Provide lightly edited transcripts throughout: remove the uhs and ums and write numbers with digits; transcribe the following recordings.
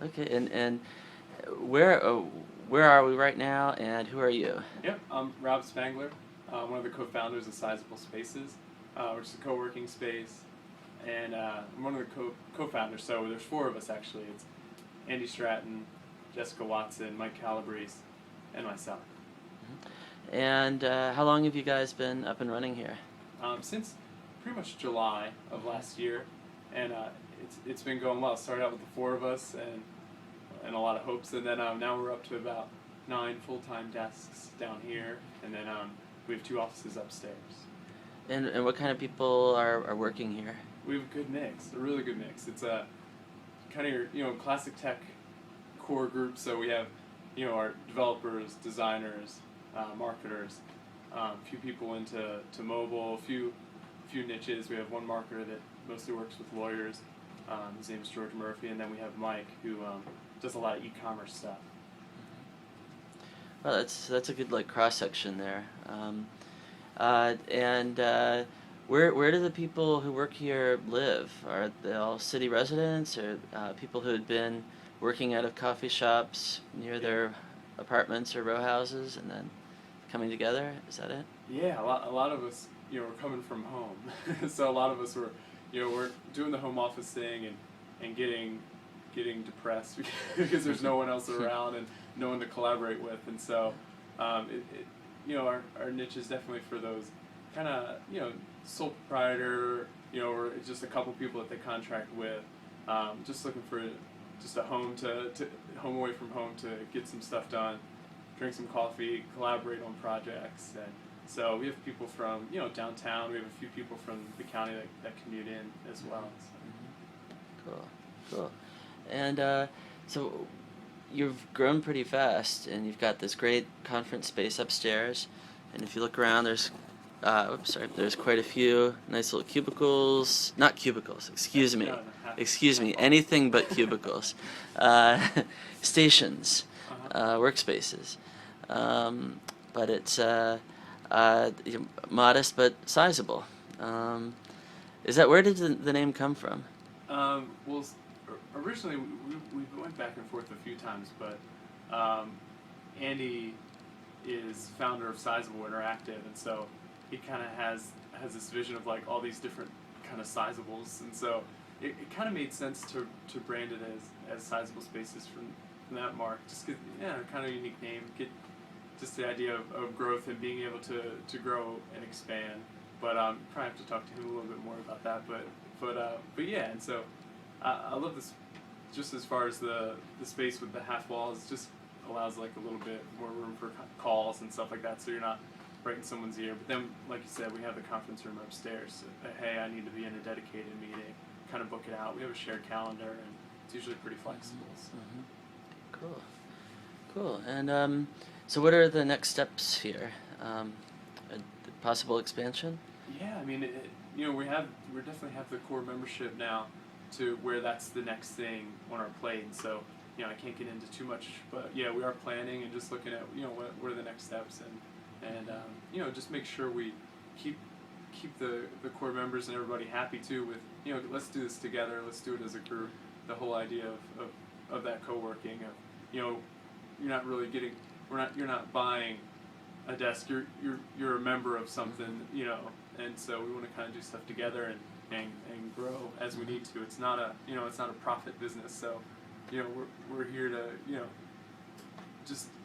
Okay, and where uh, where are we right now, and who are you? Yep, I'm Rob Spangler, one of the co-founders of Sizeable Spaces, which is a co-working space, and I'm one of the co-founders. So there's four of us actually. It's Andy Stratton, Jessica Watson, Mike Calabrese, and myself. And how long have you guys been up and running here? Since pretty much July of last year, and it's been going well. Started out with the four of us and a lot of hopes, and then now we're up to about 9 full-time desks down here, and then we have 2 offices upstairs. And what kind of people are working here? We have a good mix, a really good mix. It's a kind of your classic tech core group. So we have our developers, designers, marketers, a few people into mobile, a few niches. We have one marketer that mostly works with lawyers. His name is George Murphy, and then we have Mike who does a lot of e-commerce stuff. Well, that's a good cross section there. And where do the people who work here live? Are they all city residents, or people who had been working out of coffee shops near their apartments or row houses and then coming together? Is that it? Yeah, a lot of us, we're coming from home, so a lot of us we're doing the home office thing and getting depressed because there's no one else around and no one to collaborate with, and so our niche is definitely for those kind of sole proprietor, or just a couple people that they contract with, just looking for just a home to home away from home to get some stuff done, drink some coffee, collaborate on projects. And so we have people from downtown. We have a few people from the county that commute in as well. So. Cool. And so you've grown pretty fast, and you've got this great conference space upstairs. And if you look around, there's quite a few nice little cubicles. Not cubicles, excuse me. Excuse me, anything but cubicles. Stations, workspaces. But it's modest but sizable. Where did the name come from? Well, originally we went back and forth a few times, but Andy is founder of Sizeable Interactive, and so he kind of has this vision of all these different kind of Sizeables, and so it kind of made sense to brand it as Sizeable Spaces from that mark, just because kind of a unique name, get just the idea of growth and being able to grow and expand. But probably have to talk to him a little bit more about that. But yeah, and so I love this. Just as far as the space with the half walls, just allows a little bit more room for calls and stuff like that, so you're not right in someone's ear. But then, like you said, we have the conference room upstairs. So, hey, I need to be in a dedicated meeting. Kind of book it out. We have a shared calendar, and it's usually pretty flexible. So. Cool. And so what are the next steps here? A possible expansion? Yeah, I mean, we definitely have the core membership now, to where that's the next thing on our plate. And so, I can't get into too much, but yeah, we are planning and just looking at what are the next steps, and just make sure we keep the core members and everybody happy too. With let's do this together. Let's do it as a group. The whole idea of that co-working of you're not buying a desk. You're a member of something, and so we want to kind of do stuff together and grow as we need to. It's not a profit business, so we're here to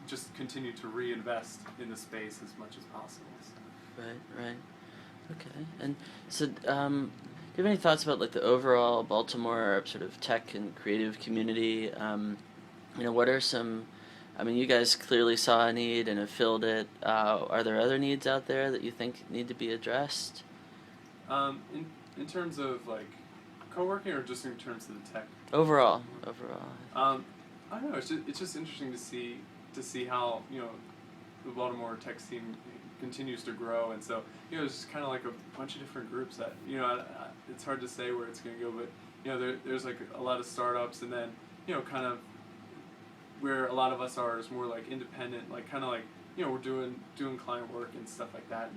just continue to reinvest in the space as much as possible. So. Right. Okay. And so, do you have any thoughts about the overall Baltimore sort of tech and creative community? What are some? I mean, you guys clearly saw a need and have filled it. Are there other needs out there that you think need to be addressed? In terms of co-working, or just in terms of the tech? Overall. I don't know. It's just interesting to see how the Baltimore tech scene continues to grow, and so it's just kind of like a bunch of different groups that it's hard to say where it's going to go, but there's a lot of startups, and then kind of where a lot of us are is more independent, we're doing client work and stuff like that,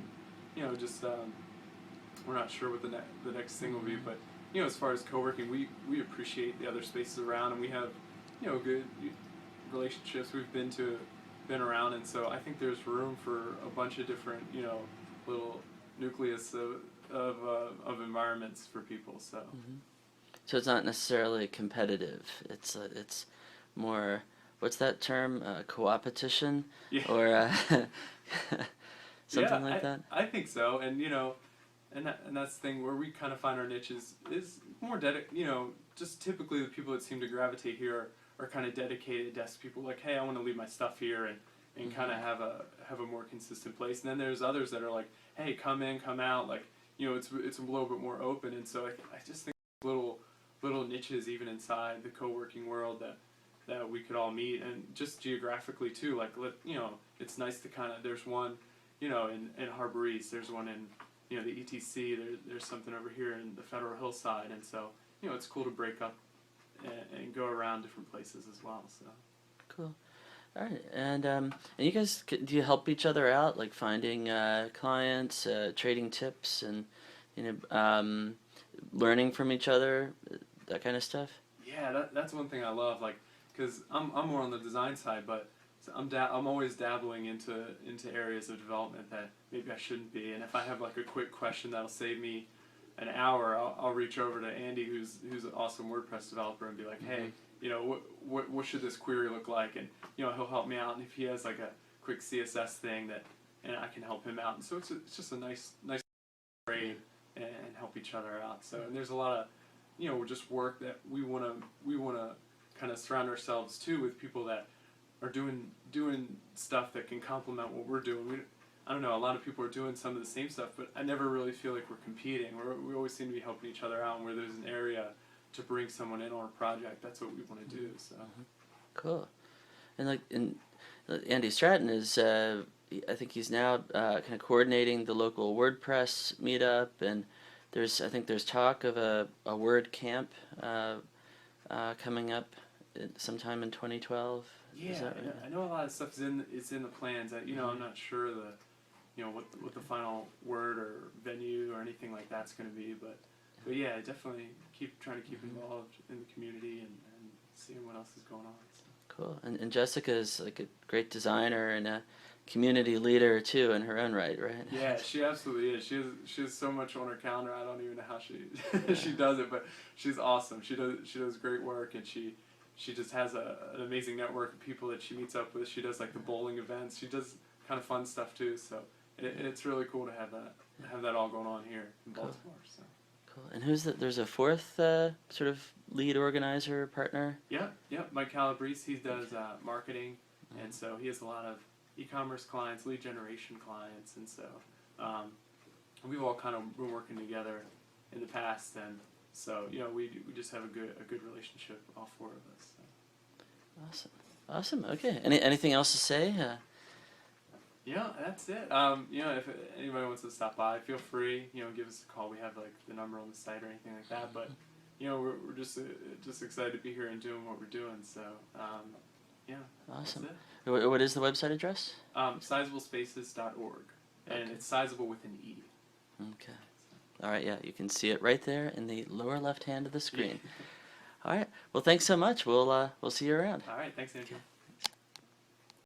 and just we're not sure what the next thing will be, but as far as co-working, we appreciate the other spaces around, and we have good relationships. We've been around, and so I think there's room for a bunch of different, little nucleus of environments for people. So Hmm. So it's not necessarily competitive. It's more, what's that term? Co-opetition, yeah, or yeah, something like that. I think so, and and that's the thing where we kind of find our niches is more just typically the people that seem to gravitate here are kind of dedicated desk people. Like, hey, I want to leave my stuff here and kind of have a more consistent place. And then there's others that are like, hey, come in, come out. Like, it's a little bit more open. And so I just think little niches even inside the co-working world that we could all meet, and just geographically too. Like, it's nice to kind of, there's one, in Harbor East. There's one in the ETC. There's something over here in the Federal Hillside, and so it's cool to break up and go around different places as well. So Cool. All right, and you guys, do you help each other out, like finding clients, trading tips, and you learning from each other, that kind of stuff? yeah, that's one thing I love. Like, because I'm more on the design side, but I'm always dabbling into areas of development that maybe I shouldn't be. And if I have like a quick question that'll save me an hour, I'll reach over to Andy, who's an awesome WordPress developer, and be like, hey, what should this query look like? And he'll help me out. And if he has like a quick CSS thing and I can help him out. And so it's just a nice trade and help each other out. So, and there's a lot of just work that we wanna kind of surround ourselves too with people that are doing stuff that can complement what we're doing. I don't know, a lot of people are doing some of the same stuff, but I never really feel like we're competing. We always seem to be helping each other out, and where there's an area to bring someone in on a project, that's what we want to do. So Cool. And Andy Stratton is, I think he's now kind of coordinating the local WordPress meetup, and I think there's talk of a Word camp coming up sometime in 2012. yeah, Is that right? I know a lot of stuff is in the plans. I'm not sure what the final word or venue or anything like that's going to be, but yeah, definitely trying to keep involved in the community and seeing what else is going on. So. Cool. And Jessica is like a great designer and a community leader too in her own right, right? Yeah, she absolutely is. She has so much on her calendar. I don't even know how she does it, but she's awesome. She does great work, and she just has an amazing network of people that she meets up with. She does like the bowling events. She does kind of fun stuff too. So it's really cool to have that all going on here in Baltimore. So. Cool. And there's a fourth sort of lead organizer partner? Yeah. Mike Calabrese, he does marketing, and so he has a lot of e-commerce clients, lead generation clients, and so we've all kind of been working together in the past, and so we just have a good relationship, all four of us. So. Awesome. Okay. Anything else to say? Yeah, that's it. If anybody wants to stop by, feel free. Give us a call. We have like the number on the site or anything like that. But we're just excited to be here and doing what we're doing. So yeah. Awesome. What is the website address? Sizeablespaces.org, and it's Sizeable with an E. Okay. All right. Yeah, you can see it right there in the lower left hand of the screen. All right. Well, thanks so much. We'll see you around. All right. Thanks, Andrew. Okay.